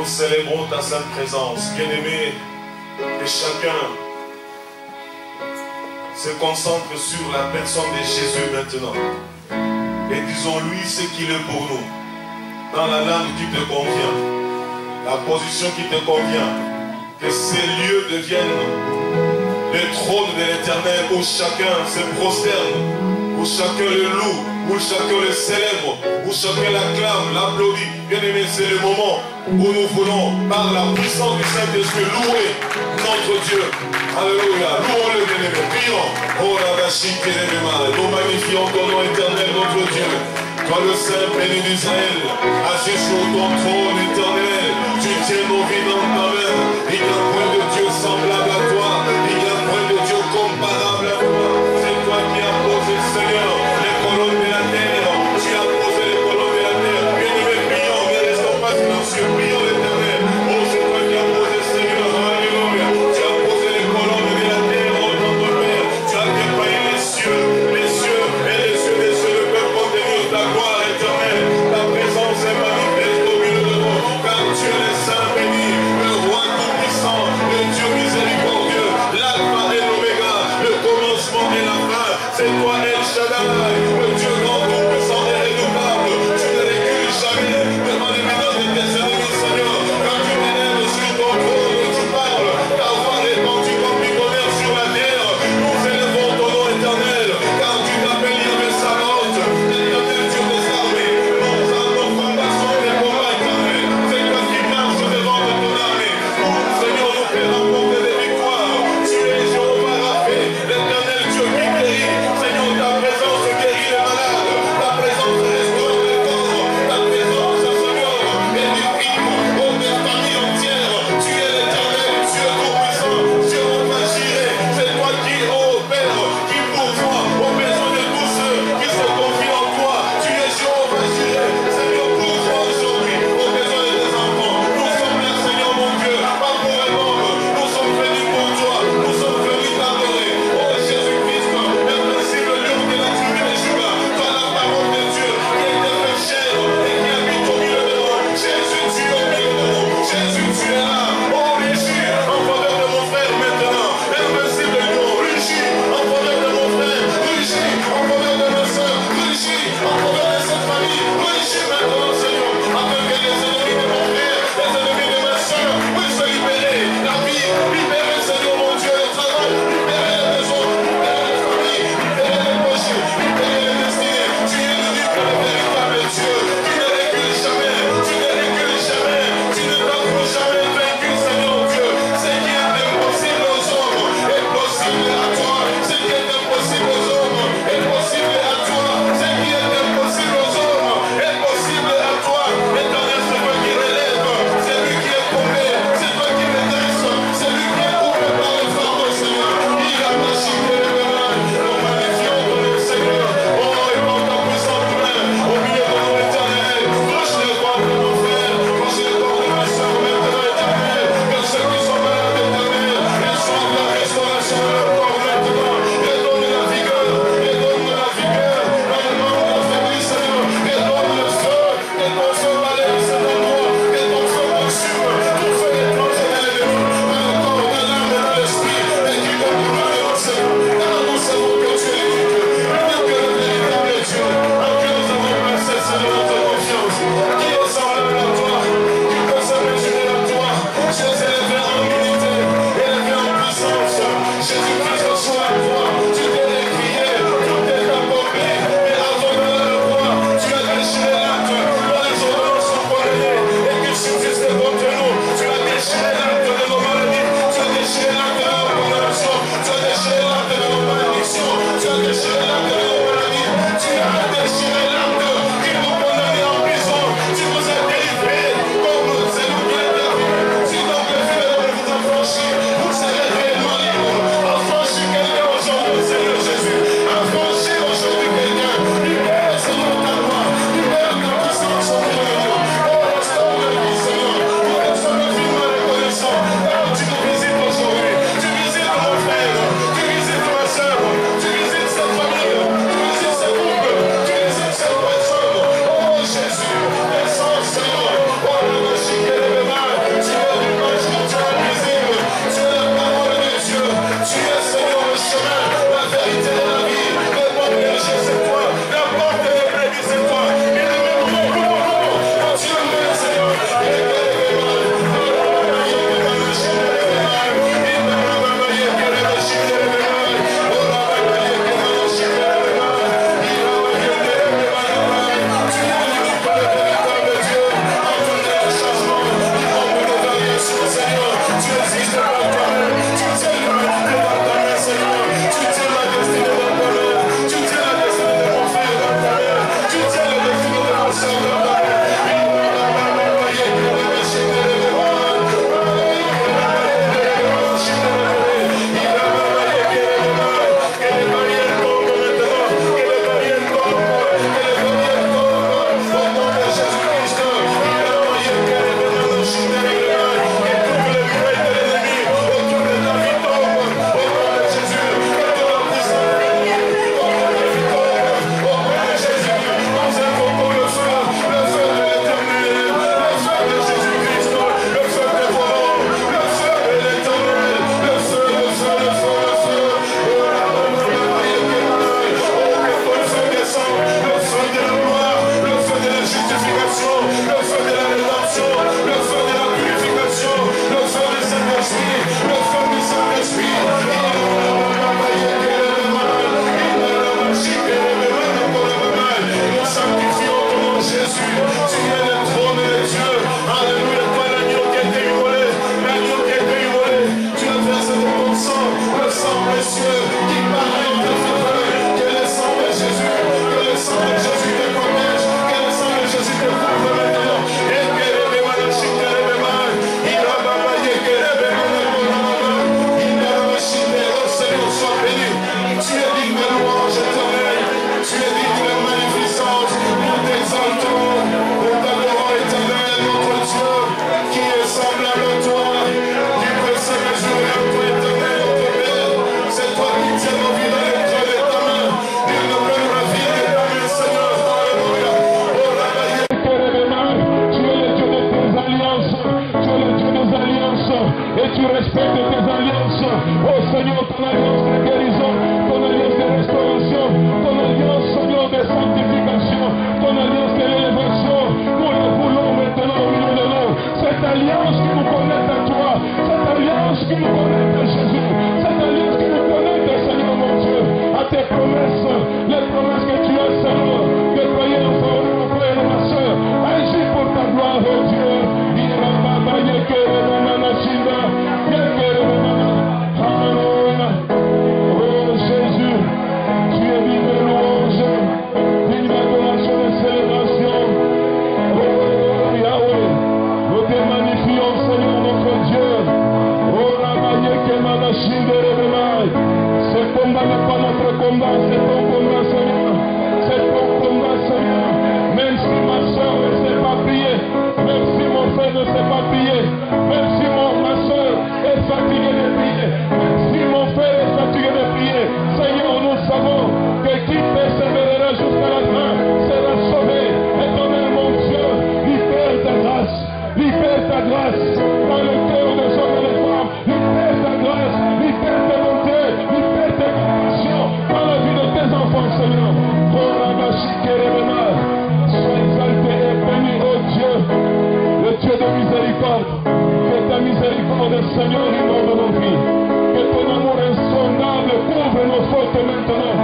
Nous célébrons ta sainte présence. Bien-aimé, que chacun se concentre sur la personne de Jésus maintenant. Et disons-lui ce qu'il est pour nous. Dans la langue qui te convient. La position qui te convient. Que ces lieux deviennent le trône de l'Éternel où chacun se prosterne, où chacun le loue, où chacun le célèbre, où chacun l'acclame, l'applaudit. Bien-aimé, c'est le moment où nous voulons, par la puissance du Saint-Esprit, louer notre Dieu. Alléluia. Louons-le, bien-aimé. Prions. Oh, la vache, nous magnifions ton nom éternel, notre Dieu. Toi, le Saint béni d'Israël, assis sur ton trône éternel, tu tiens nos vies dans ta main. Il n'y a point de Dieu semblable à toi. Il n'y a point de Dieu comparable à toi. C'est toi qui as posé, Seigneur, les colonnes de la terre. Tu as posé les colonnes de la terre. Bien-aimé, prions, ne restons pas silencieux. Prions l'Éternel. Oh, c'est toi qui as posé, Seigneur. Alléluia. Tu as posé les colonnes de la terre, oh notre Père. Tu as déployé les cieux et les cieux des cieux ne peuvent contenir ta gloire éternelle. Ta présence est manifeste au milieu de nous. Car tu es le Saint béni, le roi tout-puissant, le Dieu miséricordieux, l'alpha et l'oméga, le commencement et la fin. C'est toi El Shaddai, le Dieu grand tout-puissant et redoutable. Tu ne recules jamais devant les menaces de tes ennemis, Seigneur. Quand tu t'élèves sur ton trône et tu parles, ta voix répandue comme du tonnerre sur la terre. Nous élevons ton nom éternel, car tu t'appelles Yahvé Sabaoth, l'éternel Dieu des armées. Nous allons faire passer les combats éternels. C'est toi qui marches devant de ton armée. Nous, Seigneur, nous fait remporter des victoires. Tu es Jéhovah Rapha, l'éternel Dieu qui guérit. Seigneur, ta présence guérit les malades. combat, c'est ton combat, Seigneur. C'est ton combat, Seigneur. Même si ma soeur ne sait pas prier, même si mon frère ne sait pas prier, même si ma soeur est fatiguée de prier, même si mon frère est fatigué de prier, Seigneur, nous savons que qui persévérera jusqu'à la fin sera sauvé. Éternel mon Dieu, libère ta grâce dans le cœur des hommes et des femmes, libère ta grâce, libère tes bontés, libère tes compassions dans la vie de tes enfants, Seigneur. Sois exalté et béni, oh Dieu, le Dieu de miséricorde. Que ta miséricorde, Seigneur, inonde nos vies. Que ton amour insondable couvre nos fautes maintenant.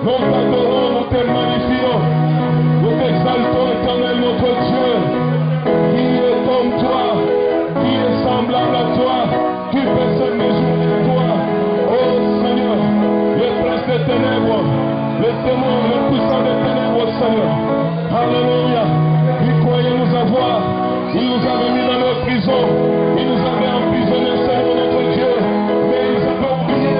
Nous t'adorons, nous te magnifions. Nous t'exaltons, éternel notre Dieu. Qui est comme toi, qui est semblable à toi, qui peut se mesurer à toi. Oh Seigneur, le prince des ténèbres, le démon, le puissant des ténèbres, Seigneur. Alléluia. Il croyait nous avoir. Il nous avait mis dans nos prisons. Il nous avait emprisonnés, Seigneur notre Dieu. Mais ils avaient oublié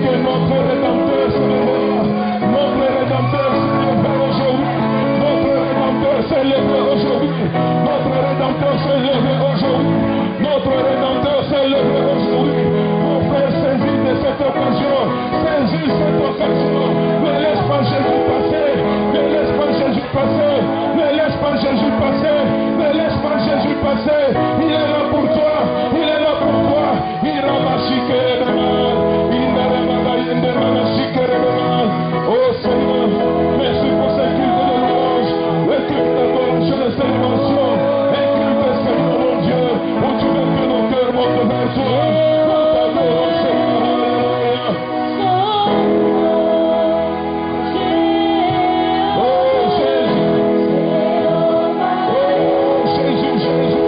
que notre Rédempteur se lèvera. Notre Rédempteur se lèvera aujourd'hui. Notre Rédempteur se lèvera aujourd'hui. Notre Rédempteur se lèvera aujourd'hui. Notre Rédempteur se lèvera aujourd'hui. Mon frère, saisis de cette occasion. Saisis cette occasion. Ne laisse pas Jésus passer. Ne laisse pas Jésus passer. Ne laisse pas Jésus passer. Ne laisse pas Jésus passer. Il est là pour toi. Il est là pour toi. Il oh Seigneur, merci pour ce culte de louange. Le culte d'adoration de célébration. Un culte, Seigneur mon Dieu, où tu veux que nos cœurs montent vers toi. Nous t'adorons, Seigneur. Alléluia. Oh Jésus. Oh Jésus, Jésus.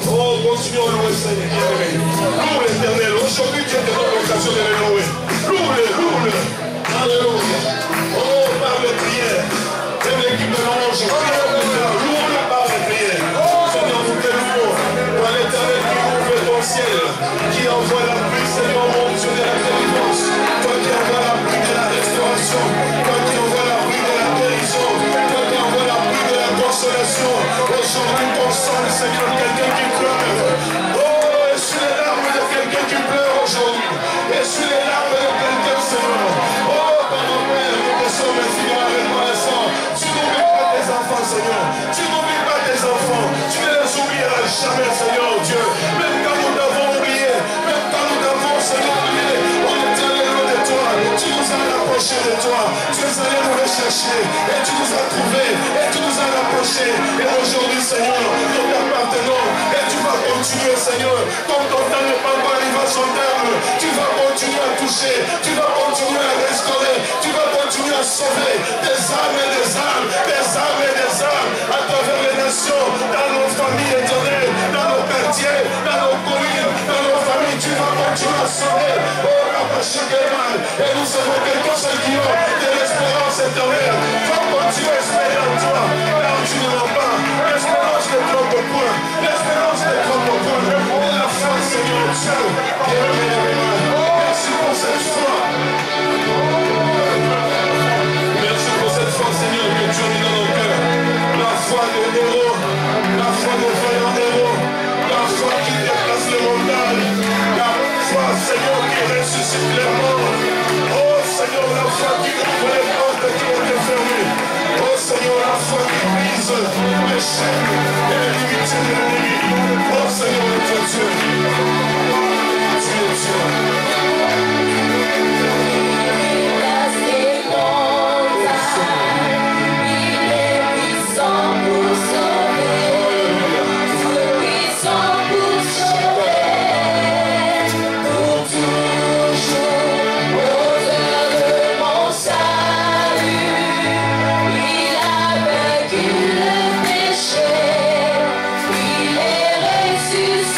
Oh, continuons à louer Seigneur. Loue l'Éternel. Aujourd'hui, Dieu te donne l'occasion de le louer. Loue-le, loue-le. Alléluia. Oh, par les prières. Même l'équipe de l'ange. Loue-le par les prières. Seigneur, nous te louons. Toi, l'Éternel qui ouvre ton ciel, qui envoie la pluie, Seigneur, mon Dieu, de la délivrance. Toi qui envoie la pluie de la restauration. Toi qui envoie la pluie de la guérison. Toi qui envoie la pluie de la consolation. Aujourd'hui, console, Seigneur, quelqu'un qui pleure. Oh, essuie les larmes de quelqu'un qui pleure aujourd'hui. Essuie les larmes de quelqu'un, Seigneur. Oh, par mon Père, nous te sommes infiniment reconnaissants. Tu n'oublies pas tes enfants, Seigneur. Tu n'oublies pas tes enfants. Tu ne les oublieras jamais, Seigneur Dieu. Même quand nous t'avons oublié, même quand nous t'avons, Seigneur, oublié, on était allé loin de toi. Tu nous as rapprochés de toi. Tu es allé nous rechercher. Et tu nous as trouvés. Et tu nous as rapprochés. Et aujourd'hui, Seigneur, nous t'appartenons. Et tu vas continuer, Seigneur. Comme ton temps n'est pas encore arrivé à son terme, tu vas continuer à toucher. Tu vas continuer à restaurer. Tu vas continuer à sauver des âmes et des âmes. Des âmes et des âmes à travers les nations, dans nos familles éternelles, dans nos quartiers, dans nos communes, dans nos familles. Tu vas continuer à sauver. Oh, Rabachikeman. Et nous savons que tous ceux qui ont de l'espérance éternelle vont continuer à espérer en toi. Là où tu ne l'as pas, l'espérance ne trompe point. L'espérance ne trompe point. Et la foi, Seigneur Dieu. Merci pour cette foi. Merci pour cette foi, Seigneur, que tu as mis dans nos cœurs. La foi de héros, la foi de vaillants héros, la foi qui déplace les montagnes, la foi, Seigneur, qui ressuscite les morts. Oh Seigneur, la foi qui ouvre les portes qui étaient fermées. Oh Seigneur, la foi qui brise les chaînes et les limites de l'ennemi. Oh Seigneur, tu es Dieu. Tu es Dieu. Il est ressuscité.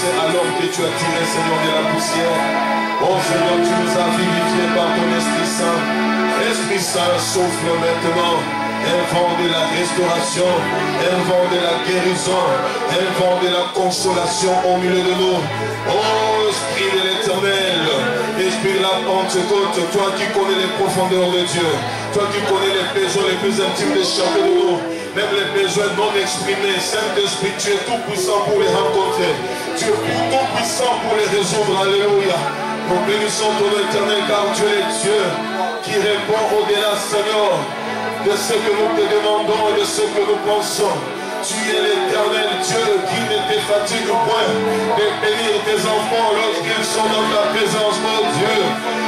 commencé alors que tu as tiré, Seigneur, de la poussière. Oh Seigneur, tu nous as vivifiés par ton Esprit Saint. Esprit Saint, souffle maintenant. Un vent de la restauration, un vent de la guérison, un vent de la consolation au milieu de nous. Oh Esprit de l'Éternel, Esprit de la Pentecôte, toi qui connais les profondeurs de Dieu, toi qui connais les besoins les plus intimes de chacun de nous, même les besoins non exprimés. Saint-Esprit, tu es tout puissant pour les rencontrer, tu es tout puissant pour les résoudre. Alléluia. Nous bénissons ton Éternel car tu es Dieu qui répond au-delà, Seigneur, de ce que nous te demandons et de ce que nous pensons. Tu es l'Éternel Dieu qui ne te fatigue point de bénir tes enfants lorsqu'ils sont dans ta présence, mon Dieu.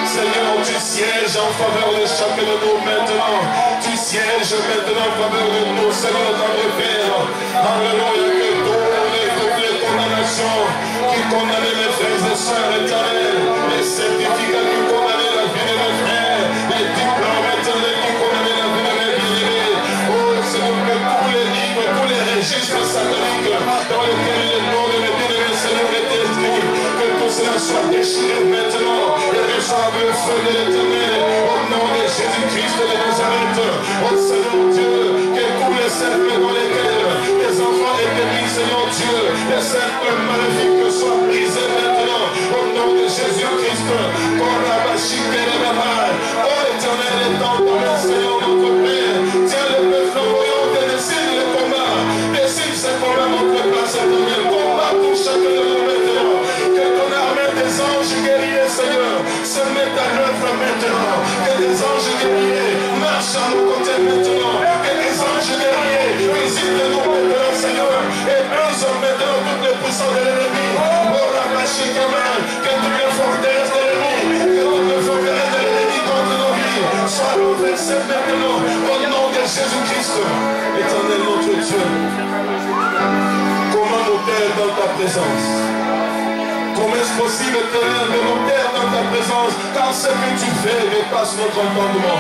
Seigneur, tu sièges en faveur de chacun de nous maintenant. Tu sièges maintenant en faveur de nous, Seigneur, dans le Père. Alléluia, que toutes les condamnations qui condamnaient mes frères et sœurs éternels, les certificats qui condamnaient la vie de mes frères, les diplômes éternels qui condamnaient la vie de mes bien-aimés. Oh Seigneur, que tous les livres, tous les registres sataniques dans lesquels le nom de mes bien-aimés, Seigneur, est inscrit, que tout cela soit déchiré maintenant et reçoive le feu de l'Éternel au nom de Jésus-Christ de Nazareth. Oh Seigneur Dieu, que tous les cercles dans lesquels les enfants étaient mis, Seigneur Dieu, les cercles maléfiques soient brisés maintenant au nom de Jésus-Christ. Oh Éternel, étends ta main, Seigneur, notre Père. Tiens le peuple envoyant et décide le combat. Décide ce combat, notre place, Éternel. Combat pour chacun de nous maintenant. Que ton armée des anges guerriers, Seigneur, se mette à l'œuvre maintenant. Que des anges guerriers marchent à nos côtés maintenant. Que des anges guerriers visitent nous maintenant, Seigneur. Et brisent maintenant toutes les puissances de l'ennemi. Oh, que toutes les forteresses de l'ennemi, que toutes les forteresses de l'ennemi contre nos vies soient renversées maintenant au nom de Jésus-Christ. Éternel notre Dieu, comment nous taire dans ta présence? Comment est-ce possible, Éternel, de nous taire dans ta présence quand ce que tu fais dépasse notre entendement?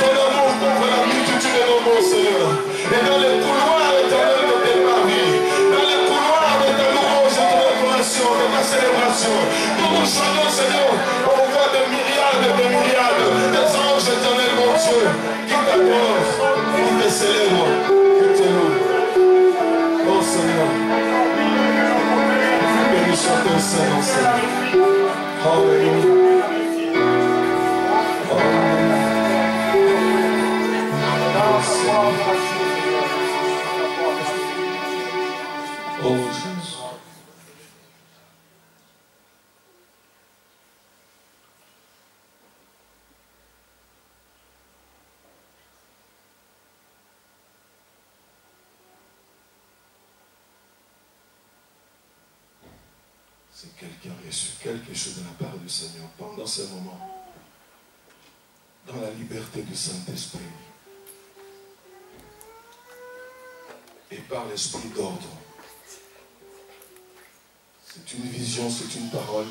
Ton amour couvre la multitude de nos mots, Seigneur. Et dans les couloirs, Éternel, de tes paris, dans les couloirs de ta louange, de ta adoration, de ta célébration, nous nous chantons, Seigneur, on voit des myriades des anges, Éternel, mon Dieu, qui t'adorent, qui te célèbrent, qui te louent. Oh Seigneur, que nous chantons Seigneur, Seigneur. Alléluia. Oh Jésus. Si quelqu'un a reçu quelque chose de la part du Seigneur pendant ce moment, dans la liberté du Saint-Esprit et par l'Esprit d'ordre, c'est une vision, c'est une parole,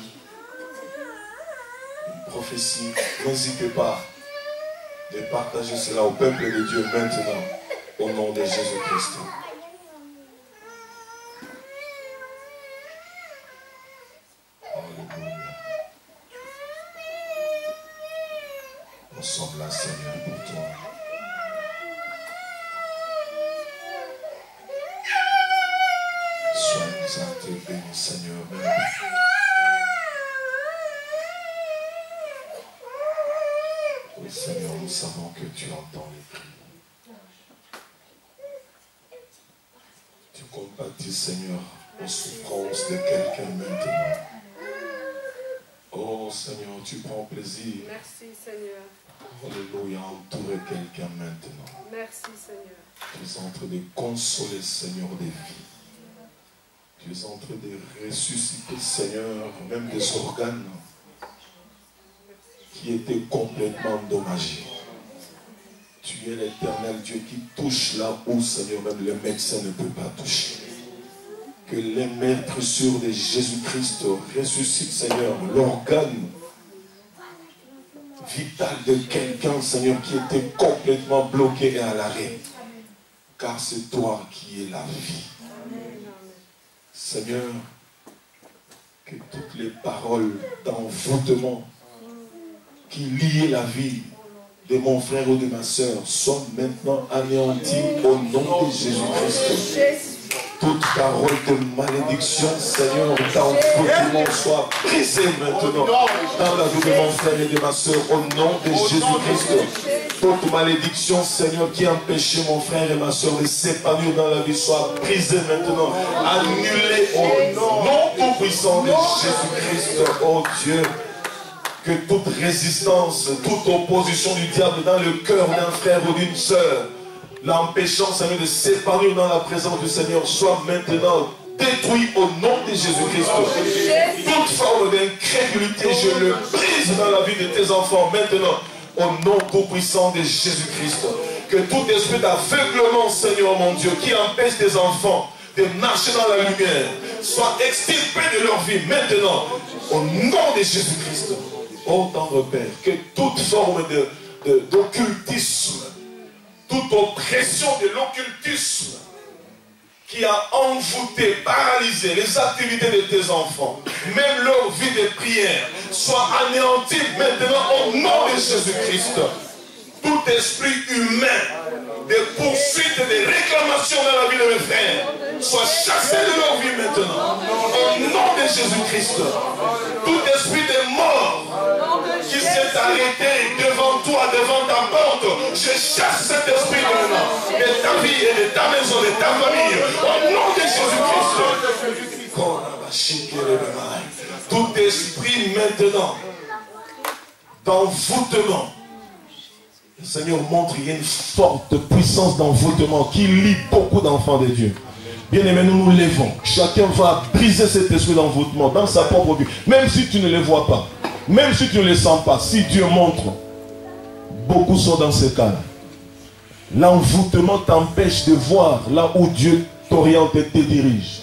une prophétie. N'hésitez pas de partager cela au peuple de Dieu maintenant, au nom de Jésus-Christ. Alléluia. Nous sommes là, Seigneur, pour toi. Sois nous bénis, Seigneur. Oui, Seigneur, nous savons que tu entends les cris. Tu compatis, Seigneur, aux souffrances de quelqu'un maintenant. Oh, Seigneur, tu prends plaisir. Merci, Seigneur. Alléluia, entourer quelqu'un maintenant. Merci, Seigneur. Tu es en train de consoler, Seigneur, des vies. Tu es en train de ressusciter, Seigneur, même des organes qui étaient complètement endommagés. Tu es l'Éternel Dieu qui touche là où, Seigneur, même le médecin ne peut pas toucher. Que les meurtrissures de Jésus-Christ ressuscitent, Seigneur, l'organe vital de quelqu'un, Seigneur, qui était complètement bloqué et à l'arrêt. Car c'est toi qui es la vie. Seigneur, Que toutes les paroles d'envoûtement qui liaient la vie de mon frère ou de ma soeur soient maintenant anéanties au nom de Jésus-Christ. Toute parole de malédiction, Seigneur, d'envoûtement soit brisée maintenant dans la vie de mon frère et de ma soeur au nom de Jésus-Christ. Toute malédiction, Seigneur, qui empêchait mon frère et ma soeur de s'épanouir dans la vie soit brisée maintenant, annulée au nom tout-puissant de Jésus-Christ. Oh Dieu, que toute résistance, toute opposition du diable dans le cœur d'un frère ou d'une soeur, l'empêchant, Seigneur, de s'épanouir dans la présence du Seigneur, soit maintenant détruit au nom de Jésus-Christ. Toute forme d'incrédulité, je le brise dans la vie de tes enfants maintenant, au nom tout-puissant de Jésus-Christ. Que tout esprit d'aveuglement, Seigneur mon Dieu, qui empêche tes enfants de marcher dans la lumière, soit extirpé de leur vie maintenant, au nom de Jésus-Christ. Ô tendre Père, que toute forme d'occultisme, toute oppression de l'occultisme qui a envoûté, paralysé les activités de tes enfants, même leur vie de prière, soit anéantie maintenant au nom de Jésus-Christ. Tout esprit humain de poursuite et de réclamation dans la vie de mes frères soit chassé de leur vie maintenant au nom de Jésus-Christ. Tout esprit de mort qui s'est arrêté devant toi, devant ta porte, je chasse cet esprit maintenant de ta vie et de ta maison, de ta famille au nom de Jésus-Christ. Tout esprit maintenant d'envoûtement, le Seigneur montre qu'il y a une forte puissance d'envoûtement qui lie beaucoup d'enfants de Dieu. Bien-aimés, nous nous levons. Chacun va briser cet esprit d'envoûtement dans sa propre vie. Même si tu ne le vois pas, même si tu ne le sens pas, si Dieu montre, beaucoup sont dans ce cas. L'envoûtement t'empêche de voir là où Dieu t'oriente et te dirige.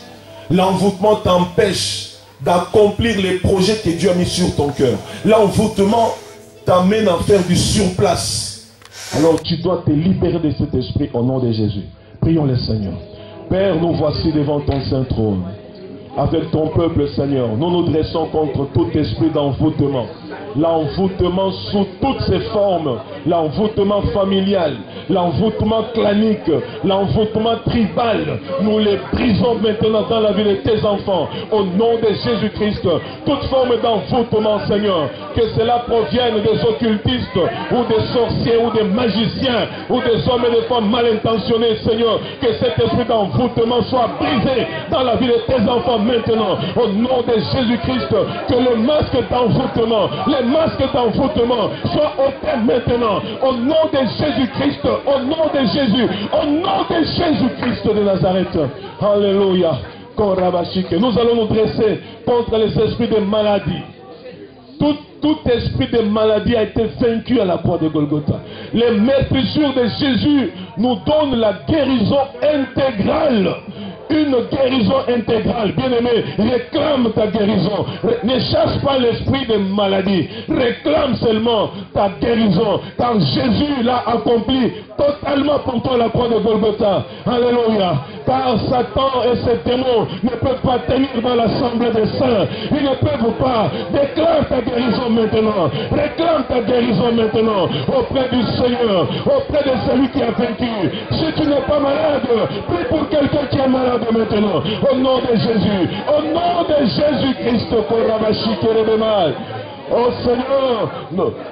L'envoûtement t'empêche d'accomplir les projets que Dieu a mis sur ton cœur. L'envoûtement t'amène à faire du surplace. Alors tu dois te libérer de cet esprit au nom de Jésus. Prions le Seigneur. Père, nous voici devant ton saint trône. Avec ton peuple, Seigneur, nous nous dressons contre tout esprit d'envoûtement. L'envoûtement sous toutes ses formes. L'envoûtement familial, l'envoûtement clanique, l'envoûtement tribal. Nous les brisons maintenant dans la vie de tes enfants. Au nom de Jésus-Christ, toute forme d'envoûtement, Seigneur, que cela provienne des occultistes, ou des sorciers, ou des magiciens, ou des hommes et des femmes mal intentionnés, Seigneur, que cet esprit d'envoûtement soit brisé dans la vie de tes enfants maintenant. Au nom de Jésus-Christ, que le masque d'envoûtement, les masques d'envoûtement soient ôtés maintenant. Au nom de Jésus-Christ, au nom de Jésus, au nom de Jésus-Christ de Nazareth. Alléluia. Nous allons nous dresser contre les esprits de maladie. Tout esprit de maladie a été vaincu à la croix de Golgotha. Les meurtrissures de Jésus nous donnent la guérison intégrale. Une guérison intégrale. Bien-aimé, réclame ta guérison. Ne cherche pas l'esprit de maladie. Réclame seulement ta guérison. Car Jésus l'a accompli totalement pour toi à la croix de Golgotha. Alléluia. Car Satan et ses démons ne peuvent pas tenir dans l'assemblée des saints. Ils ne peuvent pas. Déclare ta guérison maintenant. Réclame ta guérison maintenant auprès du Seigneur, auprès de celui qui a vaincu. Si tu n'es pas malade, prie pour quelqu'un qui est malade maintenant. Au nom de Jésus. Au nom de Jésus-Christ. Oh Seigneur,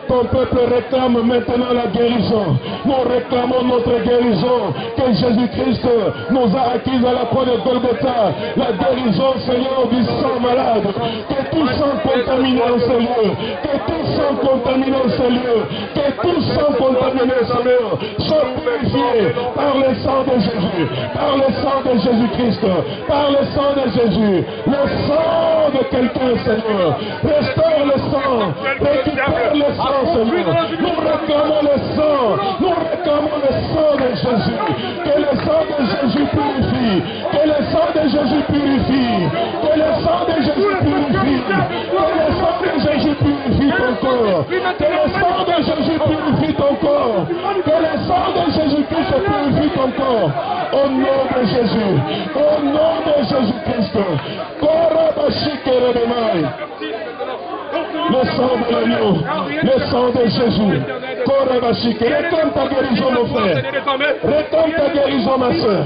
ton peuple réclame maintenant la guérison. Nous réclamons notre guérison que Jésus-Christ nous a acquise à la croix de Golgotha. La guérison, Seigneur, du sang malade. Que tout sang contaminé en ce lieu. Que tout sang contaminé en ce lieu. Que tout sang contaminé en ce lieu soit purifié par le sang de Jésus. Par le sang de Jésus-Christ. Par le sang de Jésus. Le sang de quelqu'un, Seigneur. Restaure le sang. Récupère le sang, Seigneur. Nous réclamons le sang. Nous réclamons le sang de Jésus. Que le sang de Jésus purifie. Que le sang de Jésus purifie. Que le sang de Jésus purifie. Que le sang de Jésus purifie ton corps. Que le sang de Jésus purifie ton corps. Que le sang de Jésus-Christ purifie ton son corps. Au nom de Jésus. Au nom de Jésus-Christ. Le sang de l'agneau. Le sang de Jésus. Réclame ta guérison, mon frère. Réclame ta guérison, ma soeur.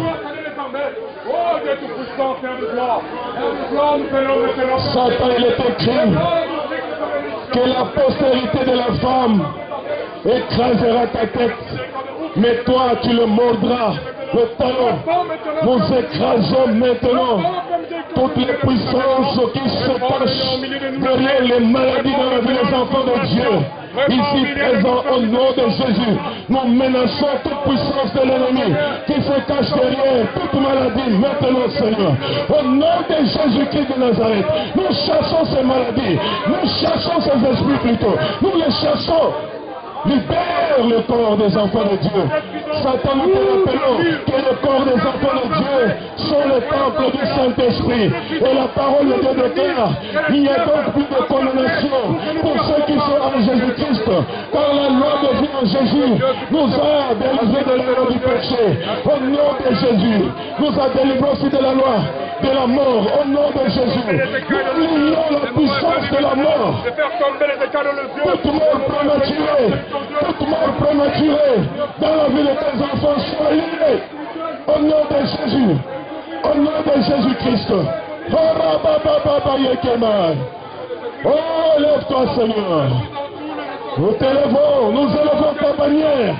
Satan, il est écrit que la postérité de la femme écrasera ta tête, mais toi tu le mordras le talon. Nous écrasons maintenant toutes les puissances qui se cachent derrière les maladies dans la vie des enfants de Dieu. Ici présent au nom de Jésus, nous menaçons toute puissance de l'ennemi qui se cache derrière toute maladie maintenant, Seigneur. Au nom de Jésus-Christ de Nazareth, nous chassons ces maladies, nous chassons ces esprits plutôt, nous les chassons. Libère le corps des enfants de Dieu. Satan, nous te rappelons que le corps des enfants de Dieu sont le temple du Saint-Esprit. Et la parole de Dieu déclare, il n'y a donc plus de condamnation pour ceux qui sont en Jésus-Christ. Car la loi de vie en Jésus nous a délivrés de la loi du péché. Au nom de Jésus, nous a délivrés aussi de la loi de la mort. Au nom de Jésus, nous lions la puissance de la mort. Toute mort prématurée. Toute mort prématurée dans la vie de tes enfants soit liée au nom de Jésus, au nom de Jésus-Christ. Oh, lève-toi, Seigneur. Nous t'élevons, nous élevons ta bannière.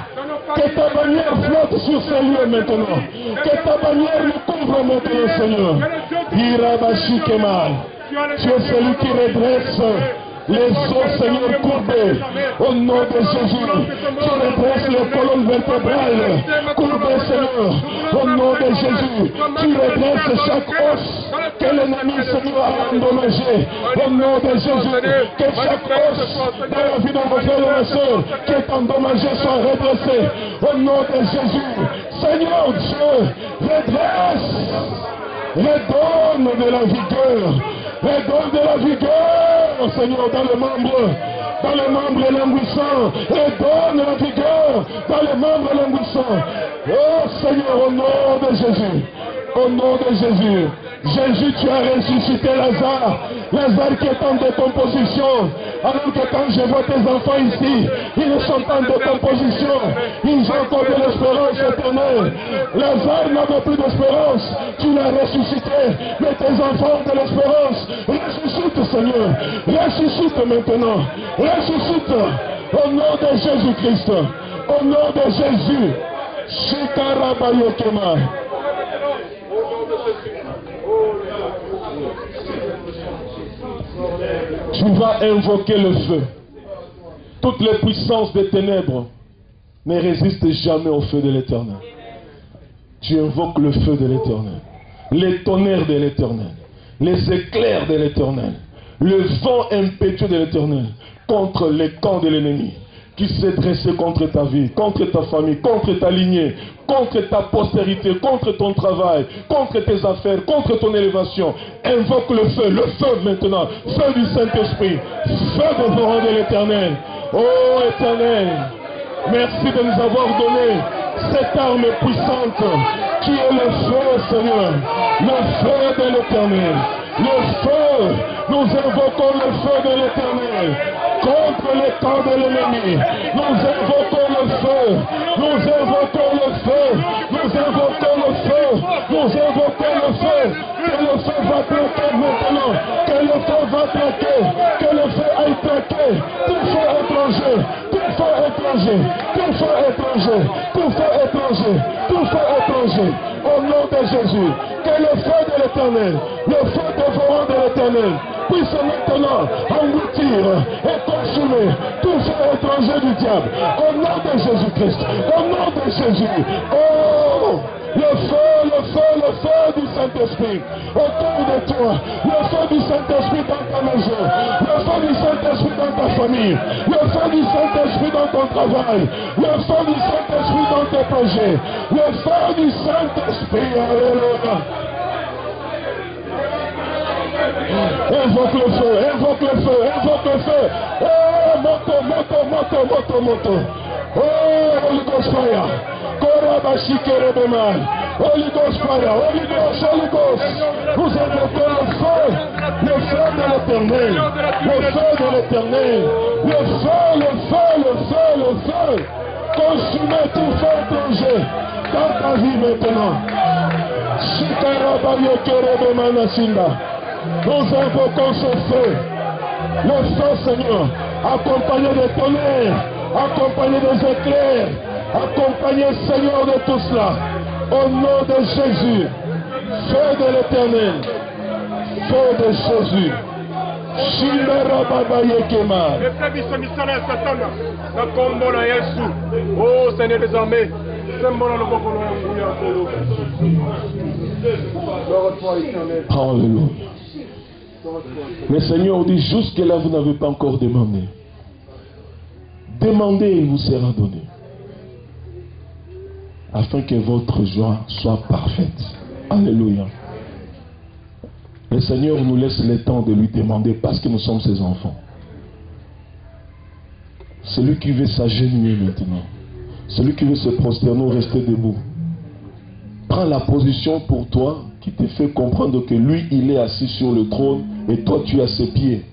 Que ta bannière flotte sur ces lieux maintenant. Que ta bannière nous couvre maintenant, Seigneur. Tu es celui qui redresse les os, Seigneur, courbés, au nom de Jésus, tu redresses les colonnes vertébrales, courbées, Seigneur, au nom de Jésus, tu redresses chaque os que l'ennemi, Seigneur, a endommagé, au nom de Jésus, que chaque os dans la vie de mon frère et ma soeur qui est endommagé soit redressé, au nom de Jésus, Seigneur Dieu, redresse, redonne de la vigueur, redonne de la vigueur, Seigneur, dans les membres languissants, redonne la vigueur dans les membres languissants. Oh Seigneur, au nom de Jésus, au nom de Jésus, Jésus, tu as ressuscité Lazare, Lazare qui est en décomposition, alors que quand je vois tes enfants ici, ils ne sont pas en décomposition, ils ont encore de l'espérance éternelle. Lazare n'avait plus d'espérance, tu l'as ressuscité, mais tes enfants ont de l'espérance. Ressuscite, Seigneur, ressuscite maintenant, ressuscite, au nom de Jésus-Christ, au nom de Jésus. Shikarabayokema. Tu vas invoquer le feu. Toutes les puissances des ténèbres ne résistent jamais au feu de l'Éternel. Tu invoques le feu de l'Éternel, les tonnerres de l'Éternel, les éclairs de l'Éternel, le vent impétueux de l'Éternel contre les camps de l'ennemi qui s'est dressé contre ta vie, contre ta famille, contre ta lignée, contre ta postérité, contre ton travail, contre tes affaires, contre ton élévation. Invoque le feu maintenant, feu du Saint-Esprit, feu dévorant de l'Éternel. Oh Éternel, merci de nous avoir donné cette arme puissante qui est le feu, Seigneur, le feu de l'Éternel. Le feu, nous invoquons le feu de l'Éternel contre les camps de l'ennemi. Nous invoquons le feu, nous invoquons le feu, nous invoquons le feu, nous invoquons le feu. Que le feu va traquer maintenant, que le feu va traquer, que le feu aille traquer tout feu étranger, tout feu étranger, tout feu étranger, tout feu étranger, tout feu étranger. Au nom de Jésus, que le feu de l'Éternel, le feu dévorant de l'Éternel, puisse maintenant engloutir et consumer tout feu étranger du diable. Au nom de Jésus-Christ, au nom de Jésus. Oh, le feu du Saint-Esprit autour de toi, le feu du Saint-Esprit dans ta maison, le feu du Saint-Esprit dans ta famille, le feu du Saint-Esprit dans ton travail, le feu du Saint-Esprit dans tes projets, le feu du Saint-Esprit. Alléluia. Invoque le feu, invoque le feu, invoque le feu. Oh, moto. Oh, Holy Ghost fire. Holy Ghost fire, Holy Ghost, Holy Ghost. Nous invoquons le feu de l'Éternel, le feu de l'Éternel, le feu, le feu, le feu, le feu. Consumez tout feu danger dans ta vie maintenant. Nous invoquons ce feu, le feu, Seigneur, accompagné des tonnerres, accompagné des éclairs, accompagné, Seigneur, de tout cela. Au nom de Jésus, feu de l'Éternel, feu de Jésus. Oh Seigneur des armées, Alléluia. Le Seigneur dit, jusque-là vous n'avez pas encore demandé. Demandez et il vous sera donné. Afin que votre joie soit parfaite. Alléluia. Le Seigneur nous laisse le temps de lui demander parce que nous sommes ses enfants. Celui qui veut s'agenouiller maintenant, celui qui veut se prosterner, rester debout, prends la position pour toi qui te fait comprendre que lui, il est assis sur le trône et toi, tu es à ses pieds.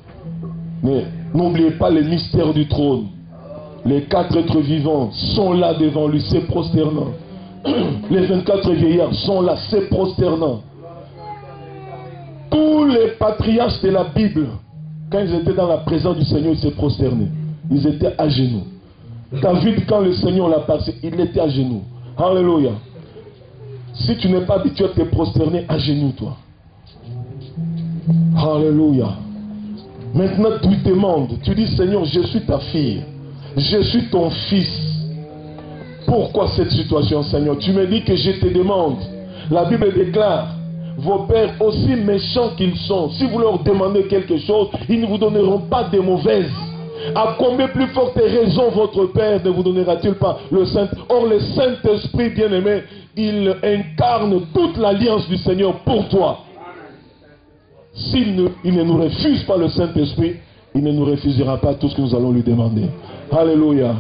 Mais n'oubliez pas le mystère du trône. Les 4 êtres vivants sont là devant lui, se prosternant. Les 24 vieillards sont là, se prosternant. Tous les patriarches de la Bible, quand ils étaient dans la présence du Seigneur, ils se prosternaient. Ils étaient à genoux. David, quand le Seigneur l'a passé, il était à genoux. Alléluia. Si tu n'es pas habitué à te prosterner, à genoux, toi. Alléluia. Maintenant, tu demandes. Tu dis, Seigneur, je suis ta fille. Je suis ton fils. Pourquoi cette situation, Seigneur? Tu me dis que je te demande. La Bible déclare, vos pères, aussi méchants qu'ils sont, si vous leur demandez quelque chose, ils ne vous donneront pas de mauvaises. À combien plus forte raison votre Père ne vous donnera-t-il pas le Saint? Or, le Saint-Esprit, bien-aimé, il incarne toute l'alliance du Seigneur pour toi. S'il ne nous refuse pas le Saint-Esprit, il ne nous refusera pas tout ce que nous allons lui demander. Alléluia.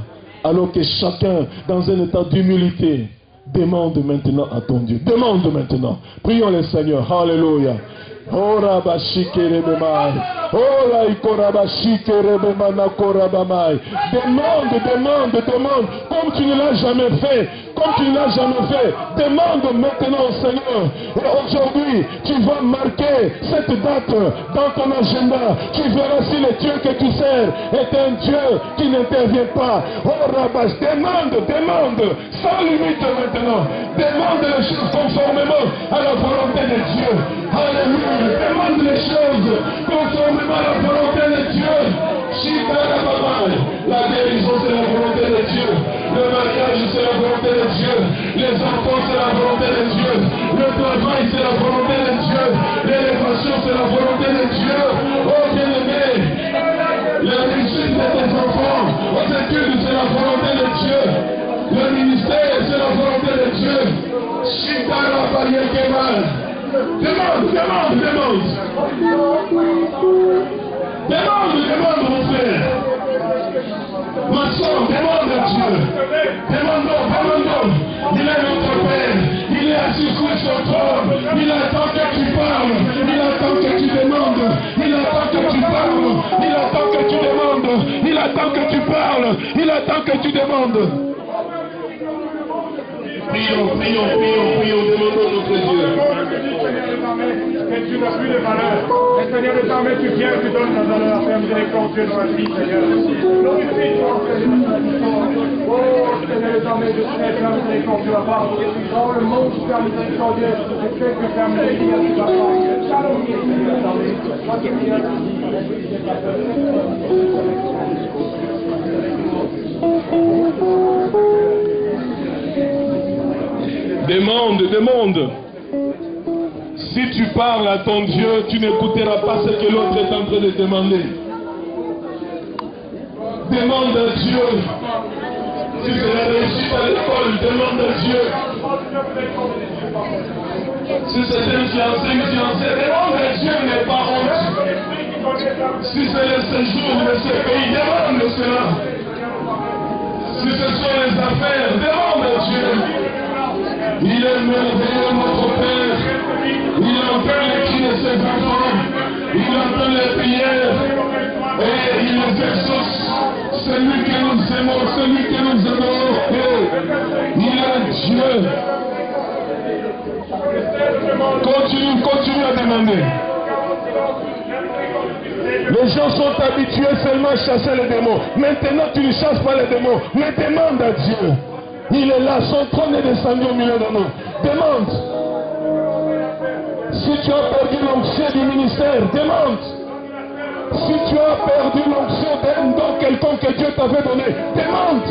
Alors que chacun, dans un état d'humilité, demande maintenant à ton Dieu. Demande maintenant. Prions le Seigneur. Alléluia. Oh Rabashikerebemai. Oh Laikorabashikerebemana korabamai. Demande, demande, demande. Comme tu ne l'as jamais fait. Comme tu ne l'as jamais fait. Demande maintenant au Seigneur. Et aujourd'hui, tu vas marquer cette date dans ton agenda. Tu verras si le Dieu que tu sers est un Dieu qui n'intervient pas. Oh Rabash, demande, demande. Sans limite maintenant. Demande les choses conformément à la volonté de Dieu. Alléluia. Demande les choses conformément à la volonté de Dieu. La guérison, c'est la volonté de Dieu. Le mariage, c'est la volonté de Dieu. Les enfants, c'est la volonté de Dieu. Le travail, c'est la volonté de Dieu. L'élévation, c'est la volonté de Dieu. Oh bien-aimé, la réussite de tes enfants, aux études, c'est la volonté de Dieu. Le ministère, c'est la volonté de Dieu. Shitara Bayekemal. Demande, demande, demande. Demande, demande, mon frère. Ma soeur, demande à Dieu. Demandons, demandons. Il est notre Père. Il est assis sur son trône. Il attend que tu parles. Il attend que tu demandes. Il attend que tu parles. Il attend que tu demandes. Il attend que tu parles. Il attend que tu demandes. Prions, prions, prions, prions, demandons notre Dieu. Que tu n'as plus de valeur. Et Seigneur, désormais tu viens, tu donnes la valeur. Fais miséricordieux dans la vie, Seigneur. Glorifie-toi, Seigneur. Oh, Seigneur, désormais je sais faire miséricordieux à part. Dans le monde, tu fais miséricordieux. Je sais que faire miséricordieux, tu vas faire. Shalom, Seigneur, désormais. Demande, demande. Si tu parles à ton Dieu, tu n'écouteras pas ce que l'autre est en train de demander. Demande à Dieu. Si c'est la réussite à l'école, demande à Dieu. Si c'est un fiancé, une fiancée, demande à Dieu, n'aie pas honte. Si c'est le séjour de ce pays, demande cela. Si ce sont les affaires, demande à Dieu. merveilleux, notre Père. Il entend les cris de ses enfants. Il entend les prières. Et il les exauce. Celui que nous aimons, celui que nous adorons. Il est Dieu. Continue à demander. Les gens sont habitués seulement à chasser les démons. Maintenant, tu ne chasses pas les démons, mais demande à Dieu. Il est là, son trône est descendu au milieu de nous. Demande. Si tu as perdu l'onction du ministère, demande. Si tu as perdu l'onction d'un don quelconque que Dieu t'avait donné, demande.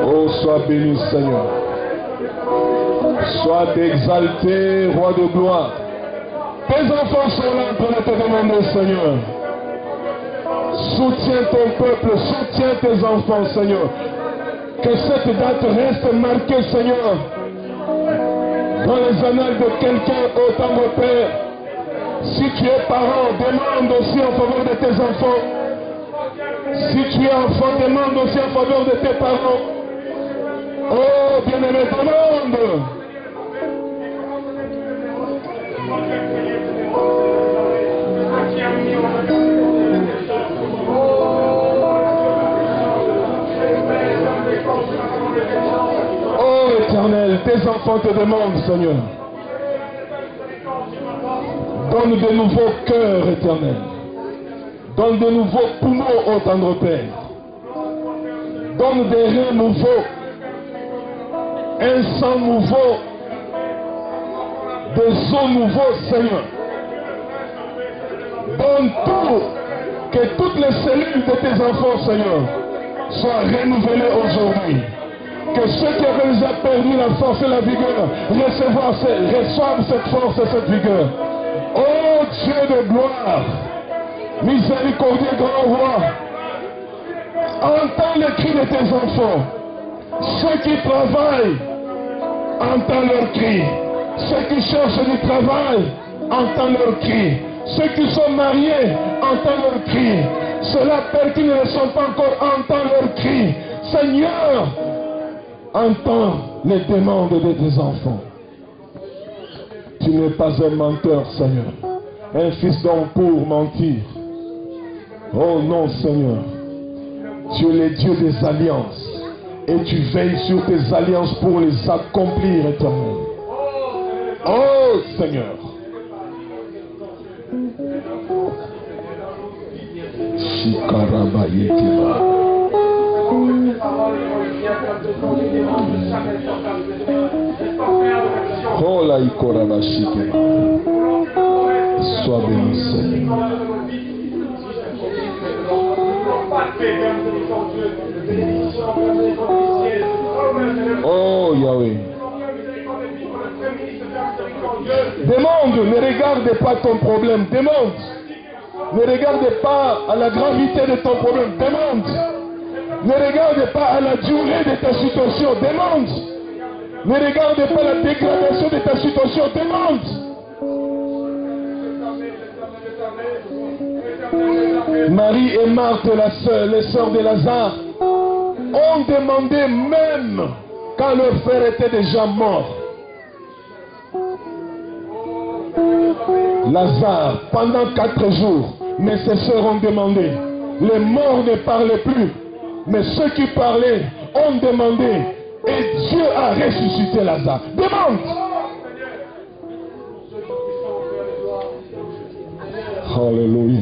Oh, sois béni, Seigneur. Sois exalté, roi de gloire. Tes enfants sont là pour te demander, Seigneur. Soutiens ton peuple, soutiens tes enfants, Seigneur. Que cette date reste marquée, Seigneur, dans les annales de quelqu'un, ô tendre Père. Si tu es parent, demande aussi en faveur de tes enfants. Si tu es enfant, demande aussi en faveur de tes parents. Oh, bien-aimé, demande. Oh, Éternel, tes enfants te demandent, Seigneur. Donne de nouveaux cœurs, Éternel. Donne de nouveaux poumons, ô tendre Père. Donne des reins nouveaux, un sang nouveau, des eaux nouveaux, Seigneur. Donne tout, que toutes les cellules de tes enfants, Seigneur, soient renouvelées aujourd'hui. Que ceux qui avaient déjà perdu la force et la vigueur reçoivent cette force et cette vigueur. Oh Dieu de gloire, miséricordieux grand roi, entends les cris de tes enfants. Ceux qui travaillent, entends leurs cris. Ceux qui cherchent du travail, entends leurs cris. Ceux qui sont mariés, entends leurs cris. Ceux-là, Père, qui ne le sont pas encore, entends leurs cris. Seigneur, entends les demandes de tes enfants. Tu n'es pas un menteur, Seigneur. Un fils d'homme pour mentir. Oh non, Seigneur. Tu es le Dieu des alliances. Et tu veilles sur tes alliances pour les accomplir, Éternel. Oh, Seigneur. Shikarabayekeba. Oh, la ikorabashikeba. Sois béni, Seigneur. Oh Yahweh. Demande, ne regarde pas ton problème, demande. Ne regarde pas à la gravité de ton problème, demande. Ne regarde pas à la durée de ta situation, demande. Ne regarde pas la dégradation de ta situation, demande. Marie et Marthe, les sœurs de Lazare, ont demandé même quand leur frère était déjà mort. Lazare, pendant 4 jours, mais ses sœurs ont demandé. Les morts ne parlaient plus, mais ceux qui parlaient ont demandé. Et Dieu a ressuscité Lazare. Demande. Alléluia.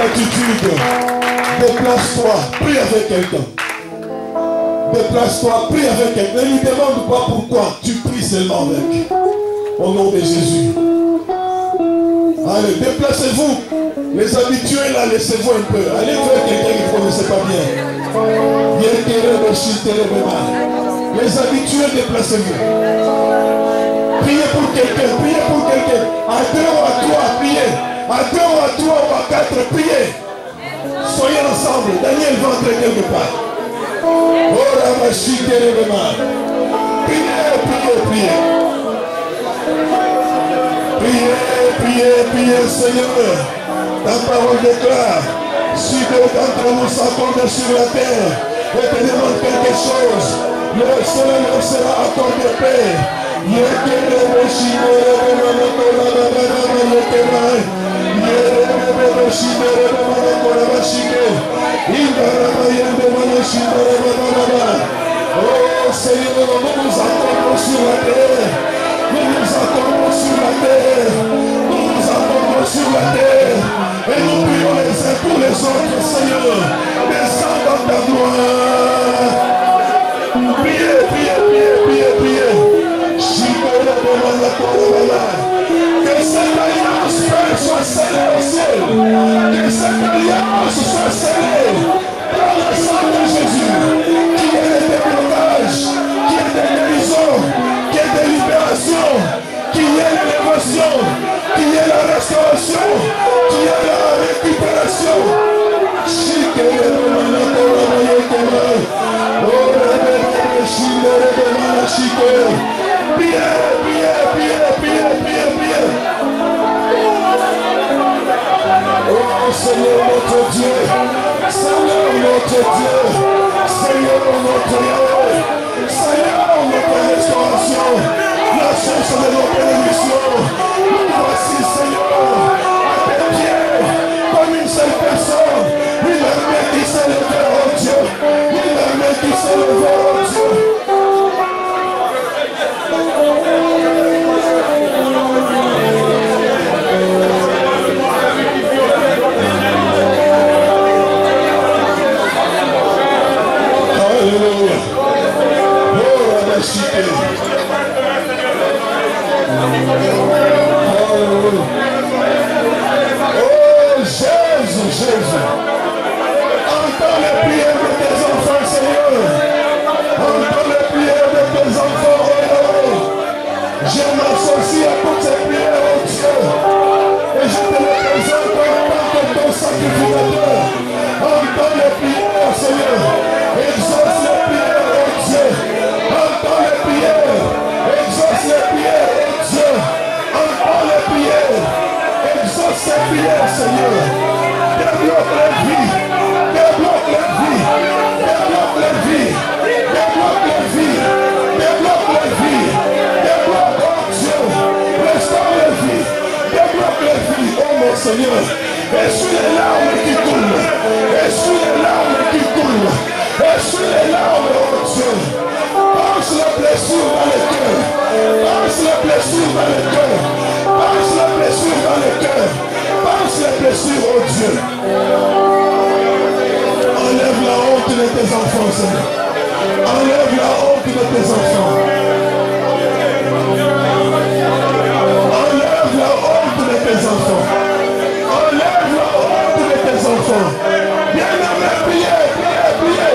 attitude. Déplace-toi, prie avec quelqu'un. Déplace-toi, prie avec quelqu'un. Ne lui demande pas pourquoi, tu pries seulement avec. Au nom de Jésus. Allez, déplacez-vous. Les habitués là, laissez-vous un peu. Allez vers quelqu'un qui ne connaissait pas bien. Les habitués, déplacez-vous. Priez pour quelqu'un, priez pour quelqu'un. À deux ou à trois, priez. À deux ou à trois ou à quatre, priez. Soyez ensemble. Daniel va entrer quelque part. Priez, priez, priez. Priez, priez, priez, Seigneur. Ta parole déclare, si deux d'entre nous s'accordent sur la terre et te demandent quelque chose, cela leur sera accordé paix. Oh Seigneur, nous nous accordons sur la terre. Nous nous accordons sur la terre. Nous nous accordons sur la terre. Et nous prions les uns pour les autres, Seigneur. Descends dans ta gloire. Priez, priez, priez, priez, priez. Que cette alliance soit scellée au ciel. Que cette alliance soit scellée dans le sang de Jésus. Qui est le déblocage, qui est de guérison, qui est de libération, qui est l'élévation, qui est la restauration, qui est la récupération. Priez, priez, priez, priez, priez, priez. Oh Seigneur notre Dieu, Seigneur notre Dieu, Seigneur notre Yahweh, Seigneur notre restauration, la source de nos bénédictions. Nous voici Seigneur, à tes pieds, comme une seule personne, une armée qui s'est levée, oh Dieu, une armée qui s'est levée, oh Dieu. Oh Jésus, Jésus, entends les prières de tes enfants, Seigneur. Entends les prières de tes enfants, oh. Je m'associe à toutes ces prières, oh Dieu, et je te les présente en tant que ton sacrificateur. Entends les prières, Seigneur. Exauce les prières, oh Dieu. Entends les prières. Exauce les prières, oh Dieu. Entends les prières. Exauce les prières, Seigneur. Débloque les vies. Débloque les vies. Débloque les vies. Débloque les vies. Débloque les vies. Débloque, oh Dieu. Restaure les vies. Débloque les vies, oh mon Seigneur. Essuie les larmes qui coulent. Essuie les larmes qui coulent. Essuie les larmes, oh Dieu. Pense les blessures dans le cœur. Pense les blessures dans le cœur. Pense les blessures dans le cœur. Pense les blessures, oh Dieu. Enlève la honte de tes enfants, Seigneur. Enlève la honte de tes enfants. Enlève la honte de tes enfants. Enlève la honte de tes enfants. Bien-aimé, priez, priez, priez.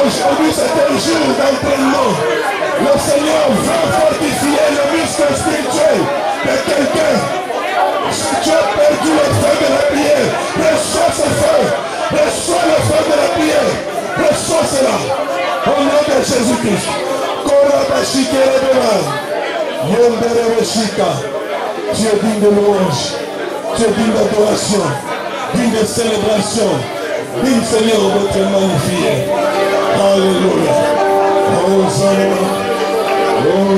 Aujourd'hui c'est un jour d'entraînement. Le Seigneur veut fortifier le muscle spirituel de quelqu'un. Si tu as perdu le feu de la prière, reçois ce feu. Reçois le feu de la prière. Reçois cela. Au nom de Jésus-Christ. Tu es digne de louange. Tu es digne d'adoration. Digne de célébration. Digne Seigneur d'être magnifié. Alléluia. Hosanna. Alléluia.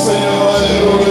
Seigneur, alléluia.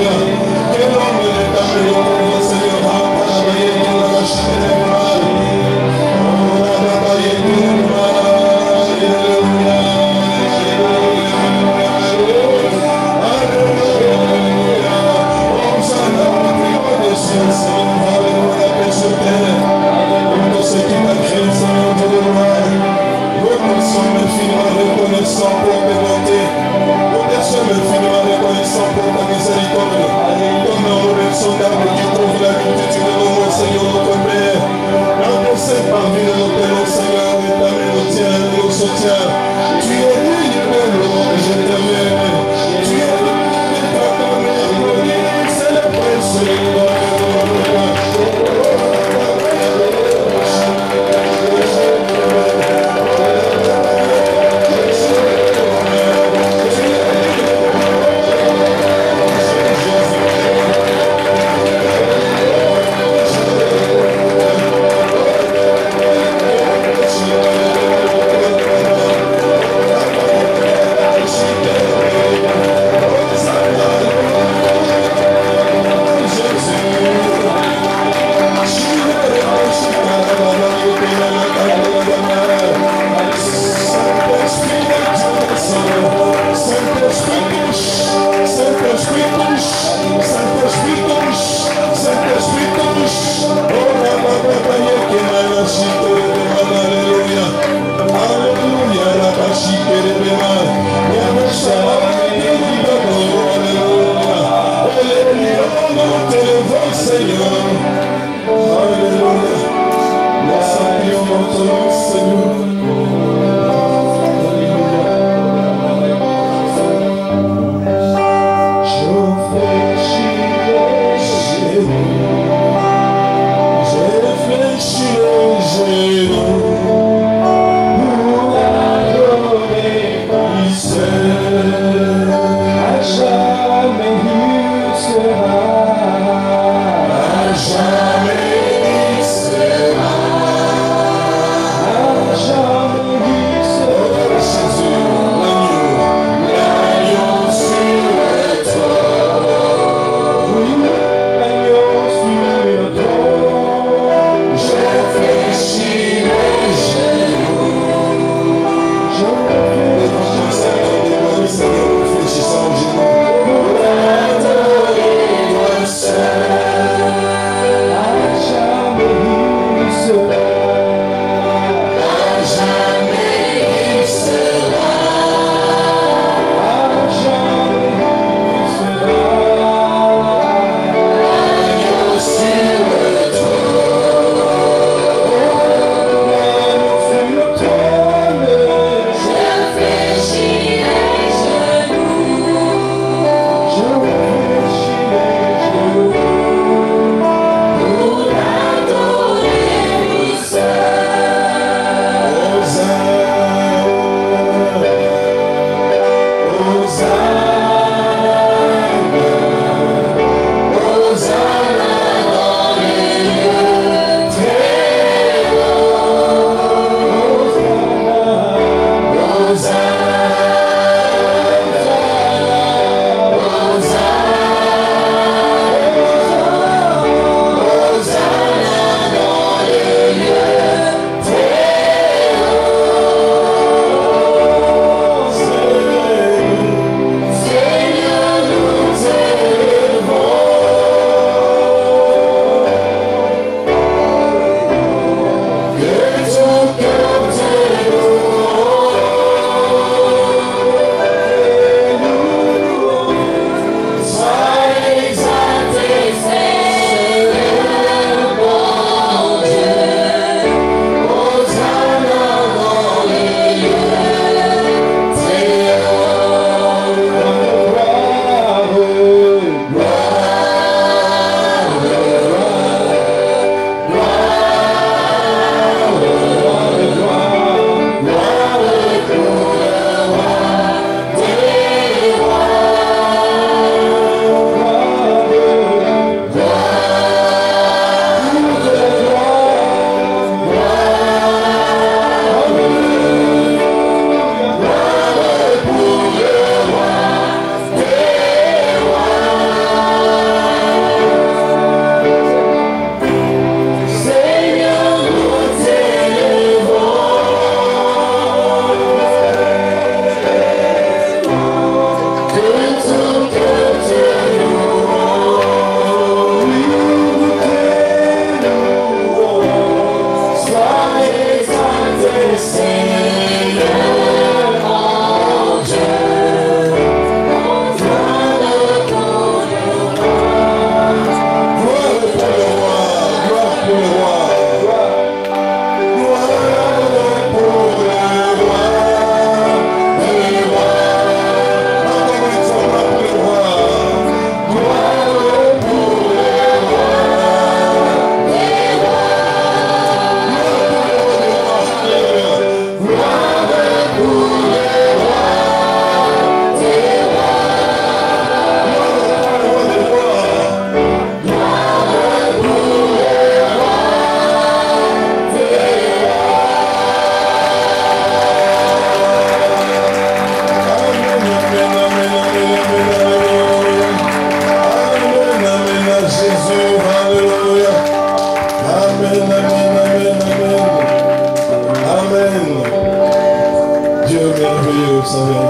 est merveilleux, vous savez.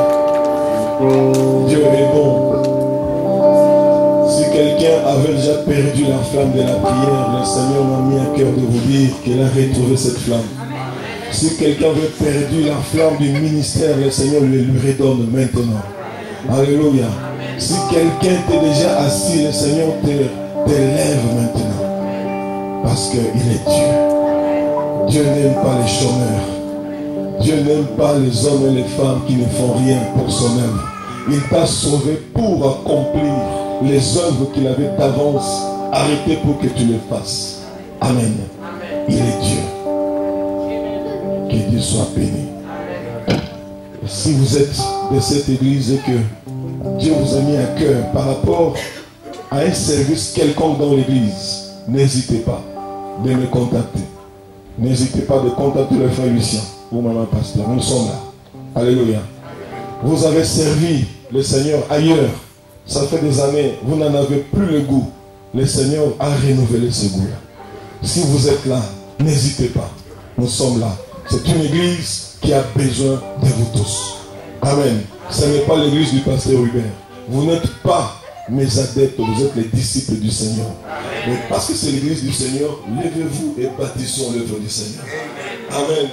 Dieu est bon. Si quelqu'un avait déjà perdu la flamme de la prière, le Seigneur m'a mis à cœur de vous dire qu'il a retrouvé cette flamme. Si quelqu'un avait perdu la flamme du ministère, le Seigneur lui redonne maintenant. Alléluia. Si quelqu'un était déjà assis, le Seigneur t'élève maintenant. Parce qu'il est Dieu. Dieu n'aime pas les chômeurs. Dieu n'aime pas les hommes et les femmes qui ne font rien pour son œuvre. Il t'a sauvé pour accomplir les œuvres qu'il avait d'avance arrêtées pour que tu les fasses. Amen. Il est Dieu. Que Dieu soit béni. Si vous êtes de cette église et que Dieu vous a mis à cœur par rapport à un service quelconque dans l'église, n'hésitez pas de me contacter. N'hésitez pas de contacter le frère Lucien ou maman pasteur. Nous sommes là. Alléluia. Vous avez servi le Seigneur ailleurs. Ça fait des années, vous n'en avez plus le goût. Le Seigneur a renouvelé ce goût-là. Si vous êtes là, n'hésitez pas. Nous sommes là. C'est une église qui a besoin de vous tous. Amen. Ce n'est pas l'église du pasteur Hubert. Vous n'êtes pas mes adeptes, vous êtes les disciples du Seigneur. Mais parce que c'est l'église du Seigneur, levez-vous et bâtissons l'œuvre du Seigneur. Amen.